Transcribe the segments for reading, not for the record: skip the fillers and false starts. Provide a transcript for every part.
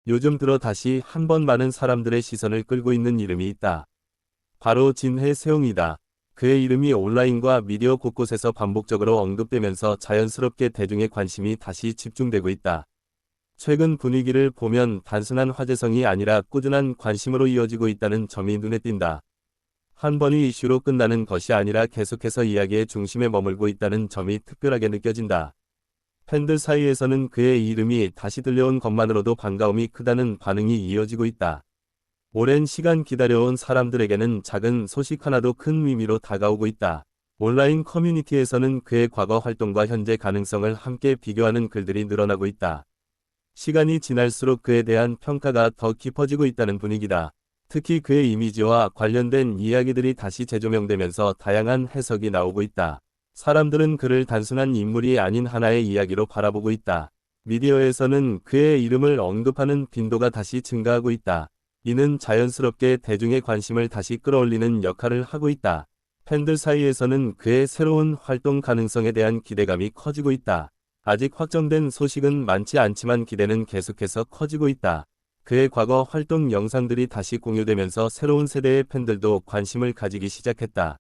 요즘 들어 다시 한번 많은 사람들의 시선을 끌고 있는 이름이 있다. 바로 진해세웅이다. 그의 이름이 온라인과 미디어 곳곳에서 반복적으로 언급되면서 자연스럽게 대중의 관심이 다시 집중되고 있다. 최근 분위기를 보면 단순한 화제성이 아니라 꾸준한 관심으로 이어지고 있다는 점이 눈에 띈다. 한 번의 이슈로 끝나는 것이 아니라 계속해서 이야기의 중심에 머물고 있다는 점이 특별하게 느껴진다. 팬들 사이에서는 그의 이름이 다시 들려온 것만으로도 반가움이 크다는 반응이 이어지고 있다. 오랜 시간 기다려온 사람들에게는 작은 소식 하나도 큰 의미로 다가오고 있다. 온라인 커뮤니티에서는 그의 과거 활동과 현재 가능성을 함께 비교하는 글들이 늘어나고 있다. 시간이 지날수록 그에 대한 평가가 더 깊어지고 있다는 분위기다. 특히 그의 이미지와 관련된 이야기들이 다시 재조명되면서 다양한 해석이 나오고 있다. 사람들은 그를 단순한 인물이 아닌 하나의 이야기로 바라보고 있다. 미디어에서는 그의 이름을 언급하는 빈도가 다시 증가하고 있다. 이는 자연스럽게 대중의 관심을 다시 끌어올리는 역할을 하고 있다. 팬들 사이에서는 그의 새로운 활동 가능성에 대한 기대감이 커지고 있다. 아직 확정된 소식은 많지 않지만 기대는 계속해서 커지고 있다. 그의 과거 활동 영상들이 다시 공유되면서 새로운 세대의 팬들도 관심을 가지기 시작했다.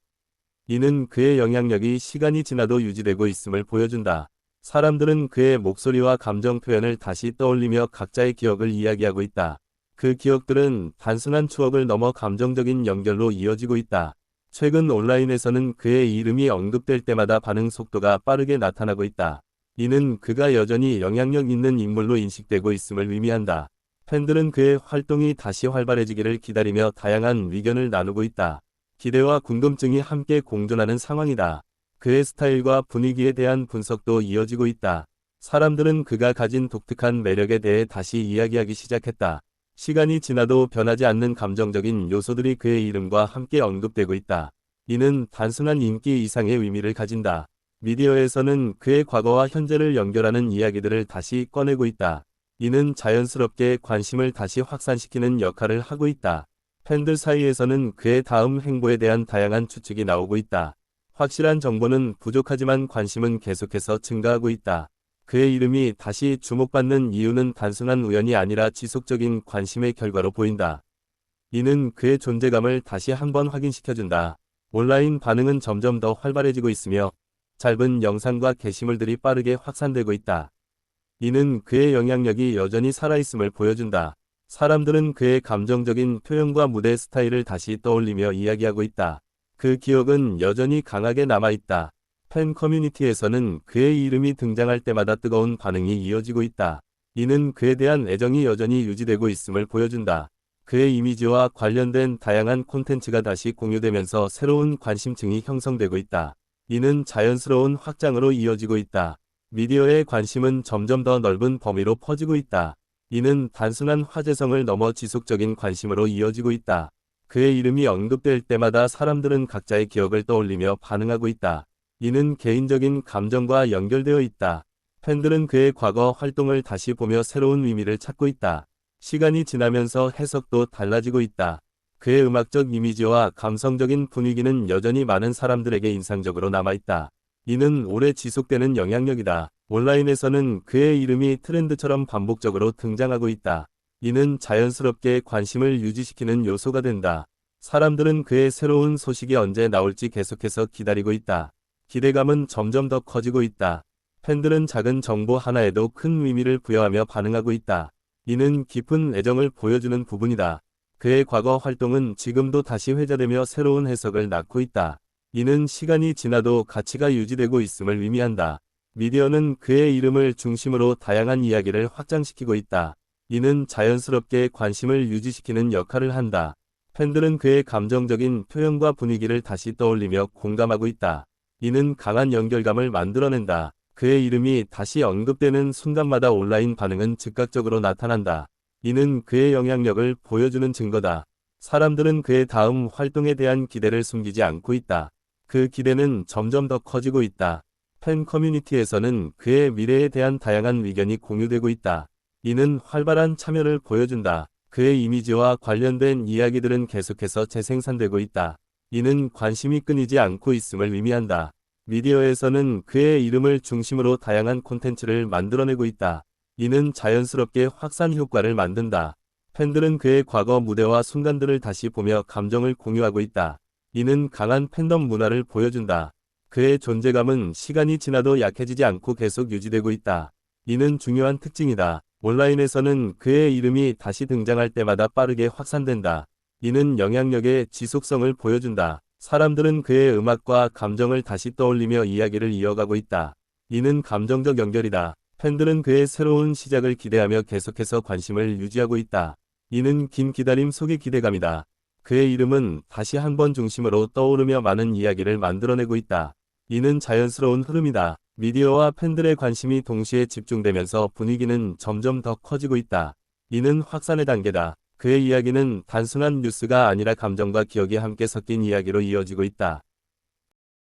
이는 그의 영향력이 시간이 지나도 유지되고 있음을 보여준다. 사람들은 그의 목소리와 감정 표현을 다시 떠올리며 각자의 기억을 이야기하고 있다. 그 기억들은 단순한 추억을 넘어 감정적인 연결로 이어지고 있다. 최근 온라인에서는 그의 이름이 언급될 때마다 반응 속도가 빠르게 나타나고 있다. 이는 그가 여전히 영향력 있는 인물로 인식되고 있음을 의미한다. 팬들은 그의 활동이 다시 활발해지기를 기다리며 다양한 의견을 나누고 있다. 기대와 궁금증이 함께 공존하는 상황이다. 그의 스타일과 분위기에 대한 분석도 이어지고 있다. 사람들은 그가 가진 독특한 매력에 대해 다시 이야기하기 시작했다. 시간이 지나도 변하지 않는 감정적인 요소들이 그의 이름과 함께 언급되고 있다. 이는 단순한 인기 이상의 의미를 가진다. 미디어에서는 그의 과거와 현재를 연결하는 이야기들을 다시 꺼내고 있다. 이는 자연스럽게 관심을 다시 확산시키는 역할을 하고 있다. 팬들 사이에서는 그의 다음 행보에 대한 다양한 추측이 나오고 있다. 확실한 정보는 부족하지만 관심은 계속해서 증가하고 있다. 그의 이름이 다시 주목받는 이유는 단순한 우연이 아니라 지속적인 관심의 결과로 보인다. 이는 그의 존재감을 다시 한번 확인시켜준다. 온라인 반응은 점점 더 활발해지고 있으며 짧은 영상과 게시물들이 빠르게 확산되고 있다. 이는 그의 영향력이 여전히 살아있음을 보여준다. 사람들은 그의 감정적인 표현과 무대 스타일을 다시 떠올리며 이야기하고 있다. 그 기억은 여전히 강하게 남아있다. 팬 커뮤니티에서는 그의 이름이 등장할 때마다 뜨거운 반응이 이어지고 있다. 이는 그에 대한 애정이 여전히 유지되고 있음을 보여준다. 그의 이미지와 관련된 다양한 콘텐츠가 다시 공유되면서 새로운 관심층이 형성되고 있다. 이는 자연스러운 확장으로 이어지고 있다. 미디어의 관심은 점점 더 넓은 범위로 퍼지고 있다. 이는 단순한 화제성을 넘어 지속적인 관심으로 이어지고 있다. 그의 이름이 언급될 때마다 사람들은 각자의 기억을 떠올리며 반응하고 있다. 이는 개인적인 감정과 연결되어 있다. 팬들은 그의 과거 활동을 다시 보며 새로운 의미를 찾고 있다. 시간이 지나면서 해석도 달라지고 있다. 그의 음악적 이미지와 감성적인 분위기는 여전히 많은 사람들에게 인상적으로 남아있다. 이는 오래 지속되는 영향력이다. 온라인에서는 그의 이름이 트렌드처럼 반복적으로 등장하고 있다. 이는 자연스럽게 관심을 유지시키는 요소가 된다. 사람들은 그의 새로운 소식이 언제 나올지 계속해서 기다리고 있다. 기대감은 점점 더 커지고 있다. 팬들은 작은 정보 하나에도 큰 의미를 부여하며 반응하고 있다. 이는 깊은 애정을 보여주는 부분이다. 그의 과거 활동은 지금도 다시 회자되며 새로운 해석을 낳고 있다. 이는 시간이 지나도 가치가 유지되고 있음을 의미한다. 미디어는 그의 이름을 중심으로 다양한 이야기를 확장시키고 있다. 이는 자연스럽게 관심을 유지시키는 역할을 한다. 팬들은 그의 감정적인 표현과 분위기를 다시 떠올리며 공감하고 있다. 이는 강한 연결감을 만들어낸다. 그의 이름이 다시 언급되는 순간마다 온라인 반응은 즉각적으로 나타난다. 이는 그의 영향력을 보여주는 증거다. 사람들은 그의 다음 활동에 대한 기대를 숨기지 않고 있다. 그 기대는 점점 더 커지고 있다. 팬 커뮤니티에서는 그의 미래에 대한 다양한 의견이 공유되고 있다. 이는 활발한 참여를 보여준다. 그의 이미지와 관련된 이야기들은 계속해서 재생산되고 있다. 이는 관심이 끊이지 않고 있음을 의미한다. 미디어에서는 그의 이름을 중심으로 다양한 콘텐츠를 만들어내고 있다. 이는 자연스럽게 확산 효과를 만든다. 팬들은 그의 과거 무대와 순간들을 다시 보며 감정을 공유하고 있다. 이는 강한 팬덤 문화를 보여준다. 그의 존재감은 시간이 지나도 약해지지 않고 계속 유지되고 있다. 이는 중요한 특징이다. 온라인에서는 그의 이름이 다시 등장할 때마다 빠르게 확산된다. 이는 영향력의 지속성을 보여준다. 사람들은 그의 음악과 감정을 다시 떠올리며 이야기를 이어가고 있다. 이는 감정적 연결이다. 팬들은 그의 새로운 시작을 기대하며 계속해서 관심을 유지하고 있다. 이는 긴 기다림 속의 기대감이다. 그의 이름은 다시 한 번 중심으로 떠오르며 많은 이야기를 만들어내고 있다. 이는 자연스러운 흐름이다. 미디어와 팬들의 관심이 동시에 집중되면서 분위기는 점점 더 커지고 있다. 이는 확산의 단계다. 그의 이야기는 단순한 뉴스가 아니라 감정과 기억이 함께 섞인 이야기로 이어지고 있다.